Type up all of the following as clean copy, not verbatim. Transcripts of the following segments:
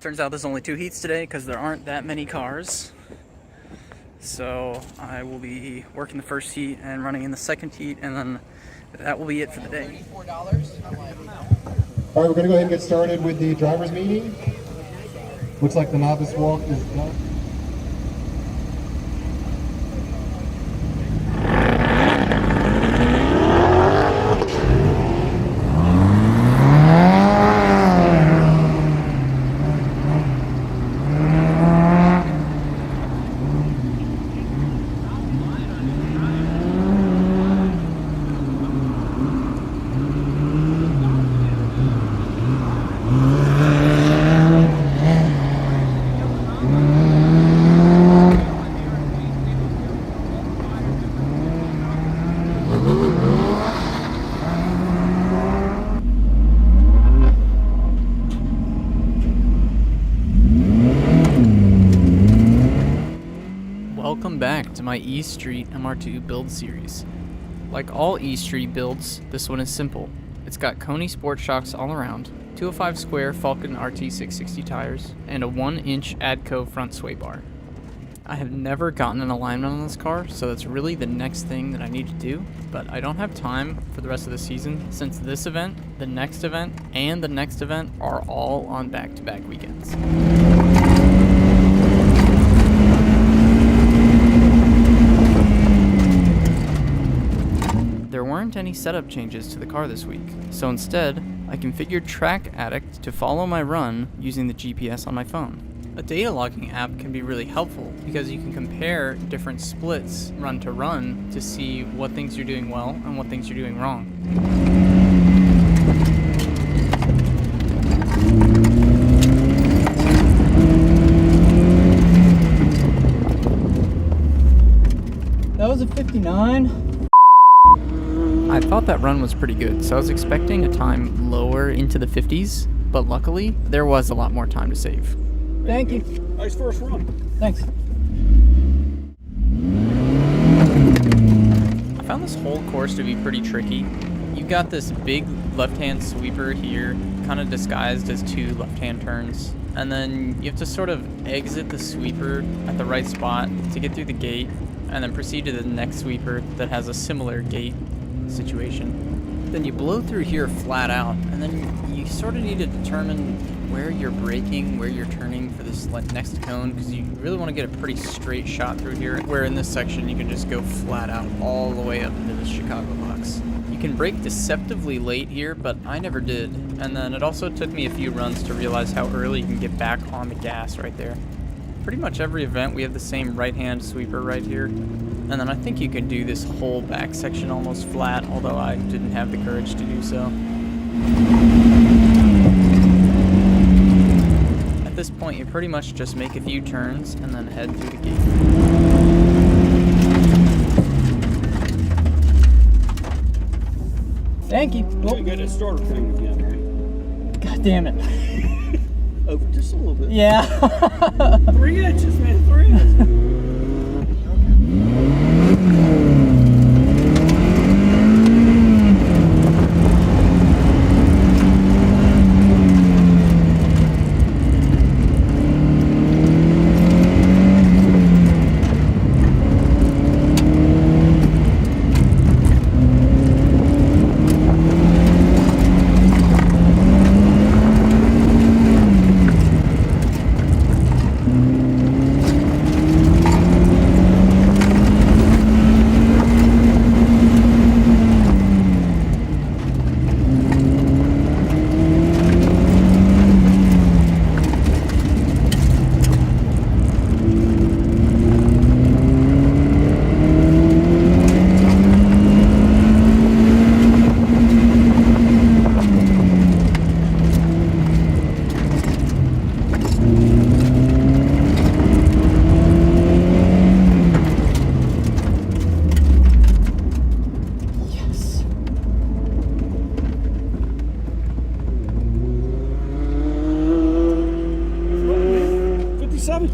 Turns out there's only 2 heats today because there aren't that many cars. So I will be working the first heat and running in the second heat, and then that will be it for the day. All right, we're going to go ahead and get started with the driver's meeting. Looks like the novice walk is done. Welcome back to my E Street MR2 build series. Like all E Street builds, this one is simple. It's got Koni sport shocks all around, 205 square Falcon RT660 tires, and a 1-inch Addco front sway bar. I have never gotten an alignment on this car, so that's really the next thing that I need to do, but I don't have time for the rest of the season since this event, the next event, and the next event are all on back-to-back weekends. There weren't any setup changes to the car this week, so instead, I configured Track Addict to follow my run using the GPS on my phone. A data logging app can be really helpful because you can compare different splits run to run to see what things you're doing well and what things you're doing wrong. That was a 59. I thought that run was pretty good, so I was expecting a time lower into the 50s, but luckily, there was a lot more time to save. Thank you. Nice first run. Thanks. I found this whole course to be pretty tricky. You've got this big left-hand sweeper here, kind of disguised as 2 left-hand turns, and then you have to sort of exit the sweeper at the right spot to get through the gate, and then proceed to the next sweeper that has a similar gate situation. Then you blow through here flat out, and then you sort of need to determine where you're braking, where you're turning for this next cone, because you really want to get a pretty straight shot through here, where in this section you can just go flat out all the way up into the Chicago box. You can brake deceptively late here, but I never did, and then it also took me a few runs to realize how early you can get back on the gas right there. Pretty much every event we have the same right-hand sweeper right here, and then I think you can do this whole back section almost flat, although I didn't have the courage to do so. At this point, you pretty much just make a few turns and then head through the gate. Thank you. Oh. You got a starter thing again, right? God damn it. Oh, just a little bit. Yeah. 3 inches, man. 3 inches.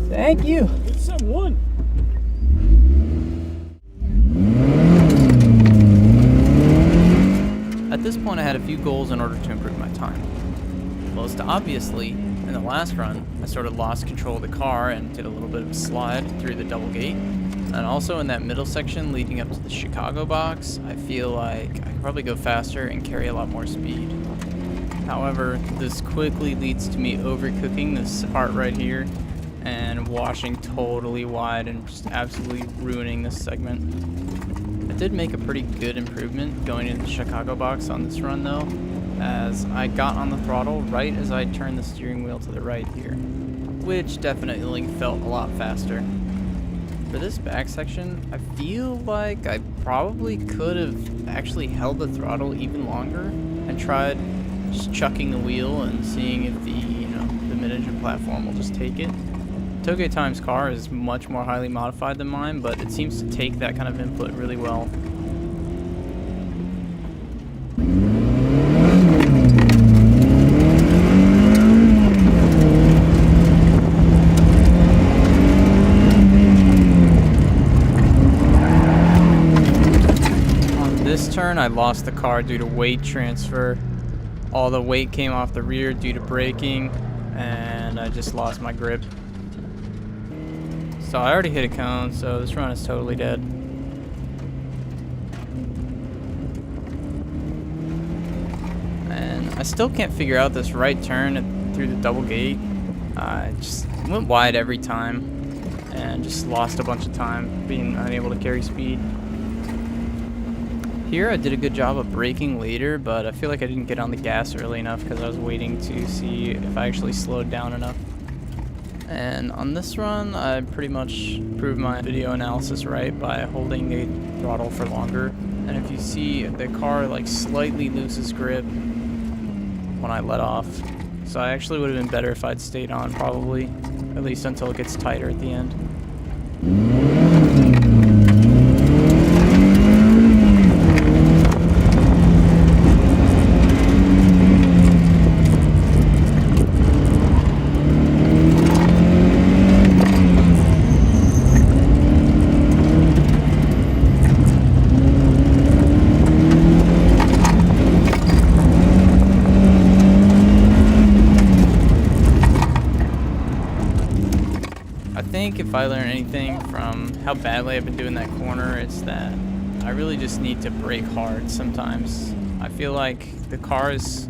Thank you. 57.1. At this point, I had a few goals in order to improve my time. Most obviously, In the last run, I sort of lost control of the car and did a little bit of a slide through the double gate. And also in that middle section leading up to the Chicago box, I feel like I could probably go faster and carry a lot more speed. However, this quickly leads to me overcooking this part right here and washing totally wide and just absolutely ruining this segment. I did make a pretty good improvement going into the Chicago box on this run though, as I got on the throttle right as I turned the steering wheel to the right here, which definitely felt a lot faster. For this back section, I feel like I probably could have actually held the throttle even longer and tried just chucking the wheel and seeing if the mid-engine platform will just take it. Toge Time's car is much more highly modified than mine, but it seems to take that kind of input really well. On this turn, I lost the car due to weight transfer. All the weight came off the rear due to braking, and I just lost my grip. So I already hit a cone, so this run is totally dead. And I still can't figure out this right turn through the double gate. I just went wide every time and just lost a bunch of time being unable to carry speed. Here I did a good job of braking later, but I feel like I didn't get on the gas early enough because I was waiting to see if I actually slowed down enough. And on this run, I pretty much proved my video analysis right by holding the throttle for longer. And if you see, the car like slightly loses grip when I let off. So I actually would have been better if I'd stayed on probably, at least until it gets tighter at the end. I think if I learn anything from how badly I've been doing that corner, it's that I really just need to brake hard sometimes. I feel like the car is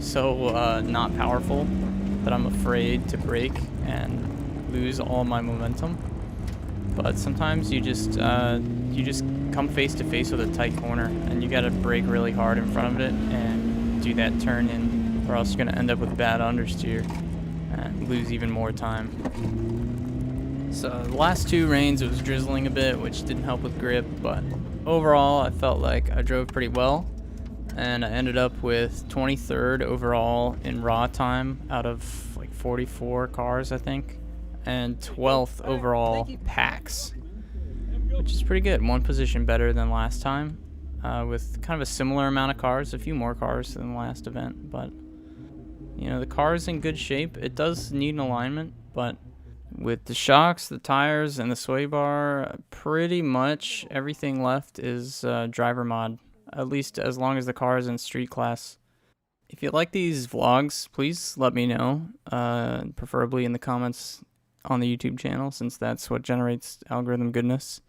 so not powerful that I'm afraid to brake and lose all my momentum. But sometimes you just come face to face with a tight corner and you gotta brake really hard in front of it and do that turn in, or else you're gonna end up with bad understeer and lose even more time. So the last two rains it was drizzling a bit, which didn't help with grip, but overall I felt like I drove pretty well, and I ended up with 23rd overall in raw time out of like 44 cars I think, and 12th overall PAX, which is pretty good, one position better than last time, with kind of a similar amount of cars, a few more cars than the last event, but you know, the car is in good shape. It does need an alignment, but with the shocks, the tires, and the sway bar, pretty much everything left is driver mod, at least as long as the car is in street class. If you like these vlogs, please let me know, preferably in the comments on the YouTube channel, since that's what generates algorithm goodness.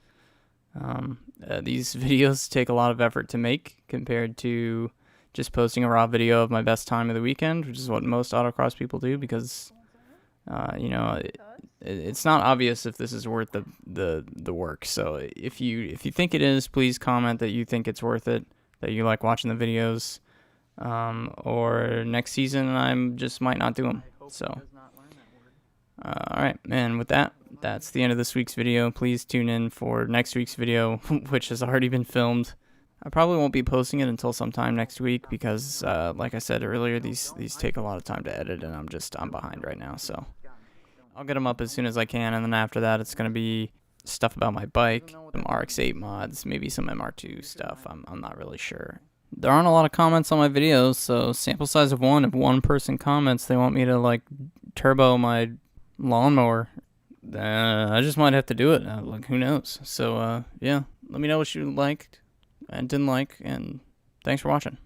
These videos take a lot of effort to make compared to just posting a raw video of my best time of the weekend, which is what most autocross people do, because you know, it's not obvious if this is worth the work. So if you think it is, please comment that you think it's worth it, that you like watching the videos, or next season I just might not do them. So alright, and with that, that's the end of this week's video. Please tune in for next week's video, which has already been filmed. I probably won't be posting it until sometime next week because, like I said earlier, these take a lot of time to edit, and I'm behind right now. So I'll get them up as soon as I can, and then after that, it's gonna be stuff about my bike, some RX-8 mods, maybe some MR2 stuff. I'm not really sure. There aren't a lot of comments on my videos, so sample size of one. If one person comments, they want me to like turbo my lawnmower, I just might have to do it. Like, who knows? So yeah, let me know what you liked and didn't like, and thanks for watching.